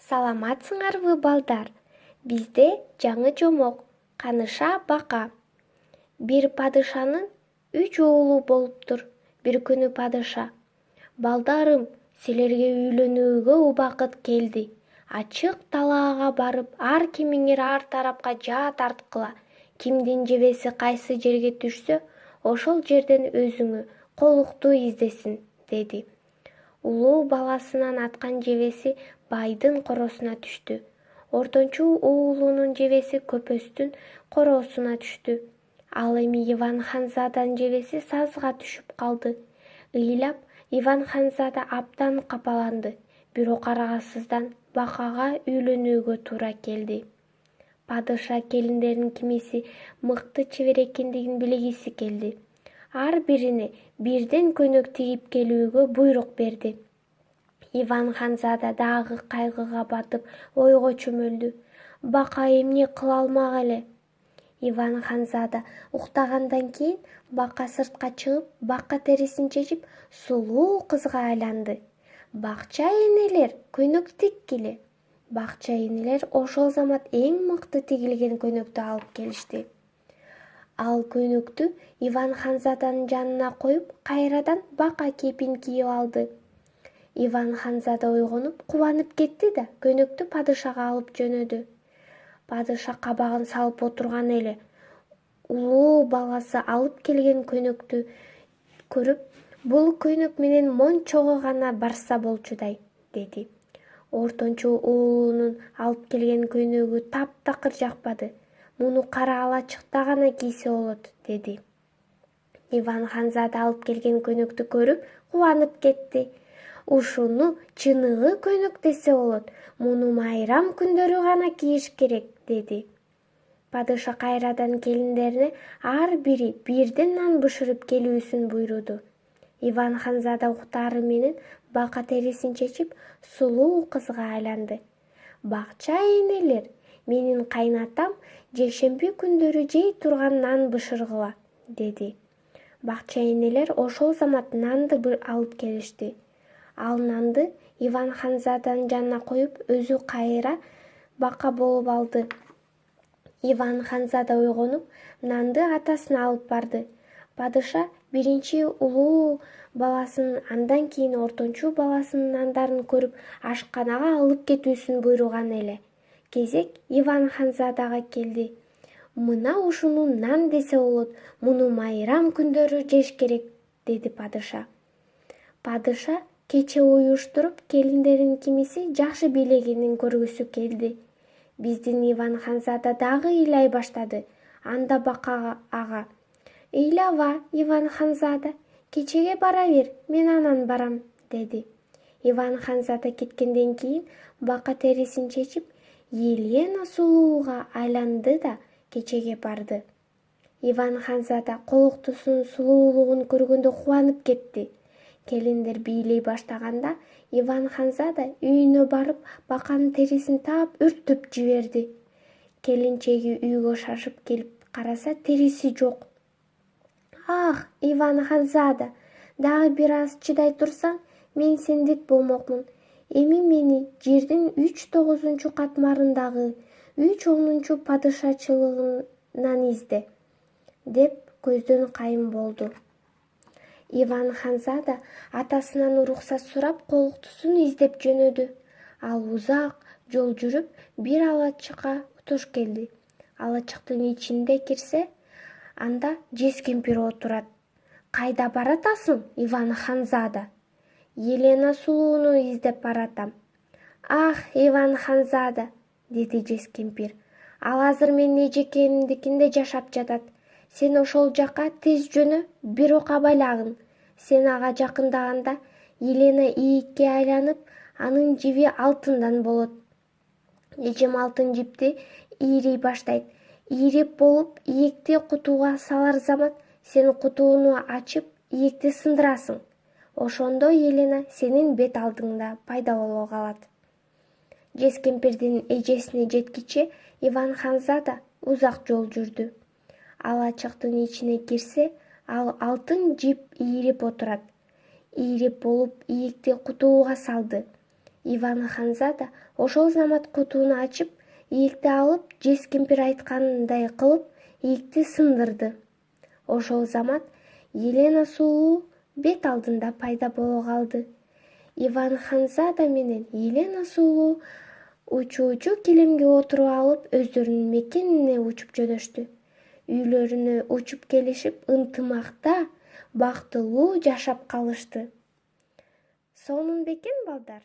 Саламатсыңарбы балдар? Бизде жаңы жомок, каныша бака. Бир падышанын 3 уулу болуптур. Бир күнү падыша: балдарым, силерге үйлөнүүгө убакыт келди. Ачык талаага барып, ар кимиңер ар тарапка жаа тарткыла. Кимдин жебеси кайсы жерге түшсө, ошол жерден өзүңө колукту издесин, деди. Улуу баласынын аткан жебеси байдын коросуна түштү. Ортончу уулунун жебеси көпөстүн короосуна түштү. Ал эми Иван Ханзаданын жебеси сазга түшүп калды. Ыйлап Иван Ханзада абдан капаланды. Бирок аргасыздан бакага үйлөнүүгө туура келди. Падыша келиндеринин кимиси мыкты чебер экендигин билгиси келди. Ар бирине бирден көйнөк тигип келүүгө буйрук берди. Иван Ханзада дагы кайгыга батып ойго чөмүлдү. Бака эмне кыла алмак эле? Иван Ханзада уктагандан кийин бака сыртка чыгып, бака терисин чечип, сулуу кызга айланды. Бакча энелер, көйнөк тиккиле. Бакча энелер ошол замат эң мыкты тигилген көйнөктү алып келишти. Ал көйнөктү Иван Ханзаданын жанына коюп, кайрадан бака кепин кийип алды. Иван Ханзада ойгонуп, кубанып кетти да көйнөктү падышага алып жөнөдү. Падыша кабагын салып отурган эле улуу баласы алып келген көйнөктү көрүп, бул көйнөк менен мончого гана барса болчудай, деди. Ортончу уулунун алып келген көйнөгү таптакыр жакпады. Муну кара алачыкта гана кийсе болот, деди. Иван Ханзада алып келген көйнөктү көрүп, кубанып кетти. Ушуну чыныгы көйнөк десе болот. Муну майрам күндөрү гана кийиш керек, деди. Падыша кайрадан келиндерине ар бири бирден нан бышырып келүүсүн буйруду. Иван Ханзада уктаары менен бака терисин чечип, сулуу кызга айланды. Бакча энелер, менин кайнатам жешемби күндөрү жей турган нан бышыргыла, деди. Бакча энелер ошол замат нанды алып келишти. Ал нанды Иван Ханзаданын жанына коюп, өзү кайра бака болуп алды. Иван Ханзада ойгонуп, нанды атасына алып барды. Падыша биринчи улуу баласынын, андан кийин ортончу баласынын нандарын көрүп, ашканага алып кетүүсүн буйруган эле. Кезек Иван Ханзадага келди. Мына ушуну нан десе болот, муну майрам күндөрү жеш керек, деди падыша. Падыша кече уюштуруп, келиндеринин кимиси жакшы бийлегенин көргүсү келди. Биздин Иван Ханзада дагы ыйлай баштады. Анда бака ага: ыйлаба, Иван Ханзада, кечеге бара бер, мен анан барам, деди. Иван Ханзада кеткенден кийин бака терисин чечип, Елена сулууга айланды да кечеге барды. Иван Ханзада колуктусунун сулуулугун көргөндө кубанып кетти. Келиндер бийлей баштаганда Иван Ханзада үйүнө барып, баканын терисин таап үртүп жиберди. Келинчеги үйгө шашып келип караса, териси жок. Ах, Иван Ханзада, дагы бир аз чыдай турсаң, мен сендик болмокмун. Эми мени жердин 3/9 катмарындагы 3/10 падышачылыгынан изде, деп көздөн кайым болду. Иван Ханзада атасынан уруксат сурап, колуктусун издеп жөнөдү. Ал узак жол жүрүп, бир алачыкка туш келди. Алачыктын ичинде кирсе, анда жез-кемпир отурат. Кайда баратасың, Иван Ханзада? Елена сулууну издеп баратам. Ах, Иван Ханзада, деди жез-кемпир. Ал азыр менин эжекемдикинде жашап жатат. Сен ошол жака тез жөнө, бирок абайлагын. Сен ага жакындаганда Елена ийикке айланып, анын жиби алтындан болот. Эжем алтын жипти ийрей баштайт. Ийреп болуп, ийикти кутууга салар замат сен кутууну ачып, ийикти сындырасың. Ошондо Елена сенин бет алдыңда пайда боло калат. Жез-кемпирдин эжесине жеткиче Иван Ханзада узак жол жүрдү. Алачыктын ичине кирсе, ал алтын жип ийрип отурат. Ийрип болуп, ийикти кутууга салды. Иван Ханзада ошол замат кутууну ачып, ийикти алып, жез кемпир айткандай кылып, ийикти сындырды. Ошол замат Елена сулуу бет алдында пайда боло калды. Иван Ханзада менен Елена сулуу учуучу килемге отуруп алып, өздөрүнүн мекенине учуп жөнөштү. Үйлөрүнө учуп келишип, ынтымакта, бактылуу жашап калышты. Сонун бекен, балдар?